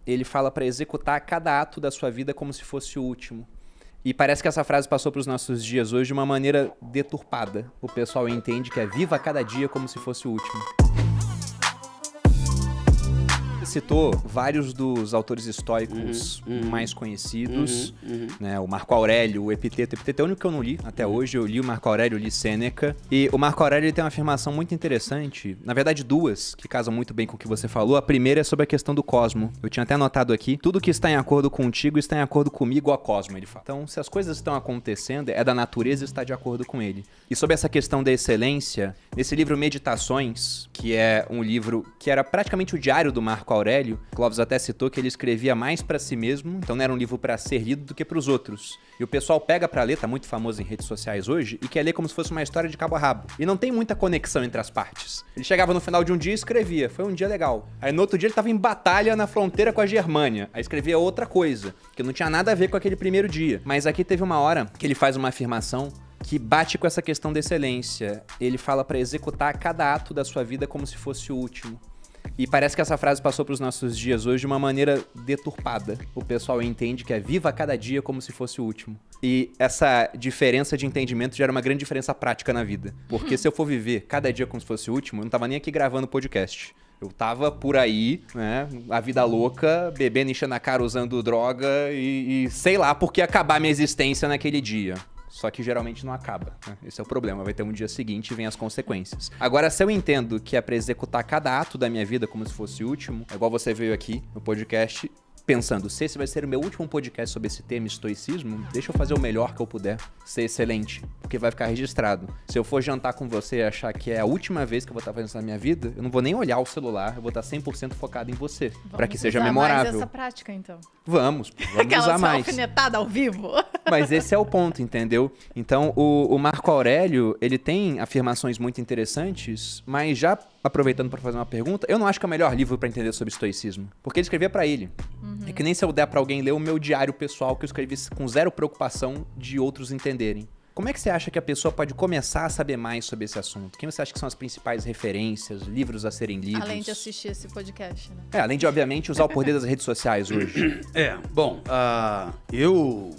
ele fala para executar cada ato da sua vida como se fosse o último. E parece que essa frase passou para os nossos dias hoje de uma maneira deturpada. O pessoal entende que é viva cada dia como se fosse o último. Citou vários dos autores estoicos mais conhecidos, né? O Marco Aurélio, o Epiteto. O Epiteto é o único que eu não li até hoje. Eu li o Marco Aurélio, eu li Sêneca. E o Marco Aurélio ele tem uma afirmação muito interessante, na verdade duas, que casam muito bem com o que você falou. A primeira é sobre a questão do cosmo. Eu tinha até anotado aqui, tudo que está em acordo contigo está em acordo comigo, ó cosmo, ele fala. Então, se as coisas estão acontecendo, é da natureza e está de acordo com ele. E sobre essa questão da excelência, nesse livro Meditações, que é um livro que era praticamente o diário do Marco Aurélio, Clóvis até citou que ele escrevia mais para si mesmo, então não era um livro para ser lido do que para os outros. E o pessoal pega para ler, tá muito famoso em redes sociais hoje, e quer ler como se fosse uma história de cabo a rabo. E não tem muita conexão entre as partes. Ele chegava no final de um dia e escrevia, foi um dia legal. Aí no outro dia ele tava em batalha na fronteira com a Germânia, aí escrevia outra coisa, que não tinha nada a ver com aquele primeiro dia. Mas aqui teve uma hora que ele faz uma afirmação que bate com essa questão da excelência. Ele fala para executar cada ato da sua vida como se fosse o último. E parece que essa frase passou para os nossos dias hoje de uma maneira deturpada. O pessoal entende que é viva cada dia como se fosse o último. E essa diferença de entendimento gera uma grande diferença prática na vida. Porque se eu for viver cada dia como se fosse o último, eu não tava nem aqui gravando podcast. Eu tava por aí, né, a vida louca, bebendo, enchendo a cara, usando droga e sei lá por que acabar minha existência naquele dia. Só que geralmente não acaba, né? Esse é o problema, vai ter um dia seguinte e vem as consequências. Agora, se eu entendo que é pra executar cada ato da minha vida como se fosse o último, é igual você veio aqui no podcast pensando, se esse vai ser o meu último podcast sobre esse tema estoicismo, deixa eu fazer o melhor que eu puder, ser excelente, porque vai ficar registrado. Se eu for jantar com você e achar que é a última vez que eu vou estar fazendo isso na minha vida, eu não vou nem olhar o celular, eu vou estar 100% focado em você, para que seja memorável. Vamos usar mais essa prática, então. Vamos Aquela usar mais. alfinetada ao vivo. Mas esse é o ponto, entendeu? Então, o Marco Aurélio, ele tem afirmações muito interessantes, mas já aproveitando para fazer uma pergunta, eu não acho que é o melhor livro para entender sobre estoicismo, porque ele escrevia para ele. É que nem se eu der para alguém ler o meu diário pessoal que eu escrevi com zero preocupação de outros entenderem. Como é que você acha que a pessoa pode começar a saber mais sobre esse assunto? Quem você acha que são as principais referências, livros a serem lidos? Além de assistir esse podcast, né? Além de, obviamente, usar o poder das redes sociais hoje. Eu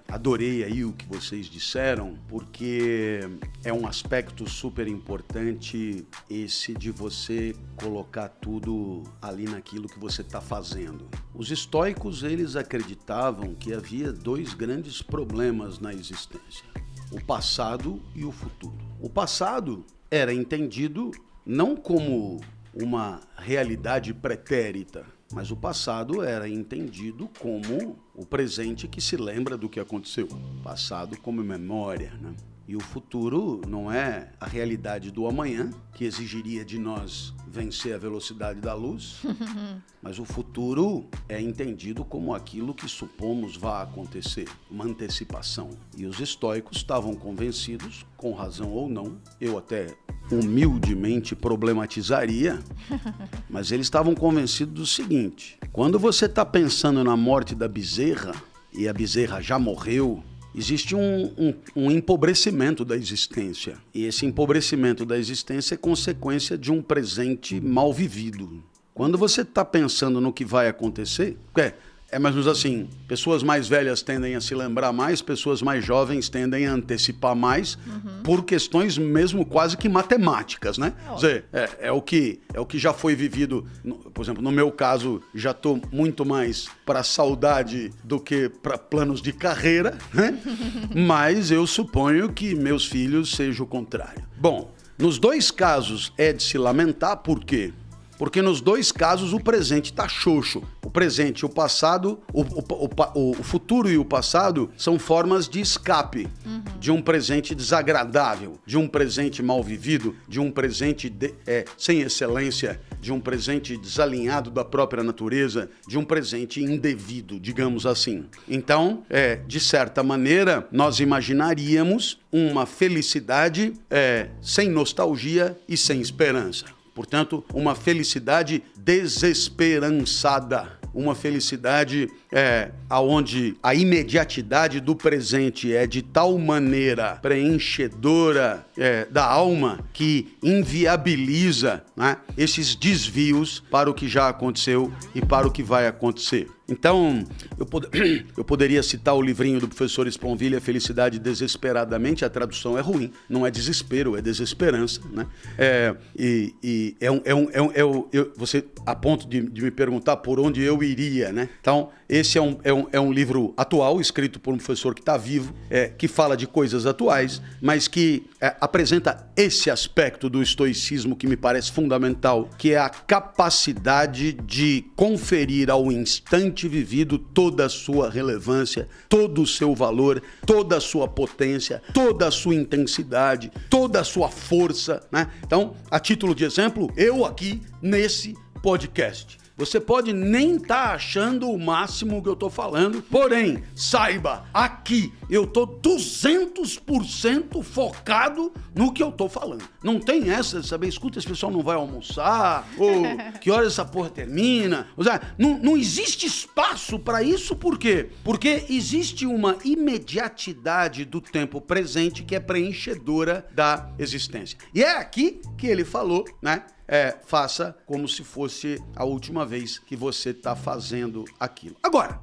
adorei aí o que vocês disseram, porque é um aspecto super importante esse de você colocar tudo ali naquilo que você está fazendo. Os estoicos, eles acreditavam que havia dois grandes problemas na existência: o passado e o futuro. O passado era entendido não como uma realidade pretérita, mas o passado era entendido como o presente que se lembra do que aconteceu. Passado como memória, né? E o futuro não é a realidade do amanhã, que exigiria de nós vencer a velocidade da luz, mas o futuro é entendido como aquilo que supomos vá acontecer, uma antecipação. E os estoicos estavam convencidos, com razão ou não, eu até humildemente problematizaria, mas eles estavam convencidos do seguinte: quando você está pensando na morte da bezerra, e a bezerra já morreu, existe um empobrecimento da existência. E esse empobrecimento da existência é consequência de um presente mal vivido. Quando você está pensando no que vai acontecer, é mais ou menos assim, pessoas mais velhas tendem a se lembrar mais, pessoas mais jovens tendem a antecipar mais, por questões mesmo quase que matemáticas, né? Quer dizer, é o que já foi vivido, por exemplo, no meu caso, já estou muito mais para saudade do que para planos de carreira, né? Mas eu suponho que meus filhos seja o contrário. Bom, nos dois casos é de se lamentar, por quê? Porque nos dois casos o presente está xoxo. O presente e o passado, o futuro e o passado são formas de escape de um presente desagradável, de um presente mal vivido, de um presente sem excelência, de um presente desalinhado da própria natureza, de um presente indevido, digamos assim. Então, de certa maneira, nós imaginaríamos uma felicidade sem nostalgia e sem esperança. Portanto, uma felicidade desesperançada. uma felicidade aonde a imediatidade do presente é de tal maneira preenchedora da alma que inviabiliza, né, esses desvios para o que já aconteceu e para o que vai acontecer. Então, eu poderia citar o livrinho do professor Sponville, Felicidade Desesperadamente. A tradução é ruim, não é desespero, é desesperança, né? Você, a ponto de me perguntar por onde eu iria, né? Então, esse é um livro atual, escrito por um professor que está vivo, que fala de coisas atuais, mas que apresenta esse aspecto do estoicismo que me parece fundamental, que é a capacidade de conferir ao instante vivido toda a sua relevância, todo o seu valor, toda a sua potência, toda a sua intensidade, toda a sua força, né? Então, a título de exemplo, eu aqui nesse podcast. Você pode nem estar achando o máximo que eu estou falando, porém, saiba, aqui eu estou 200% focado no que eu estou falando. Não tem essa de saber, escuta, esse pessoal não vai almoçar, ou que hora essa porra termina. Ou seja, não existe espaço para isso, por quê? Porque existe uma imediatidade do tempo presente que é preenchedora da existência. E é aqui que ele falou, né? Faça como se fosse a última vez que você está fazendo aquilo. Agora,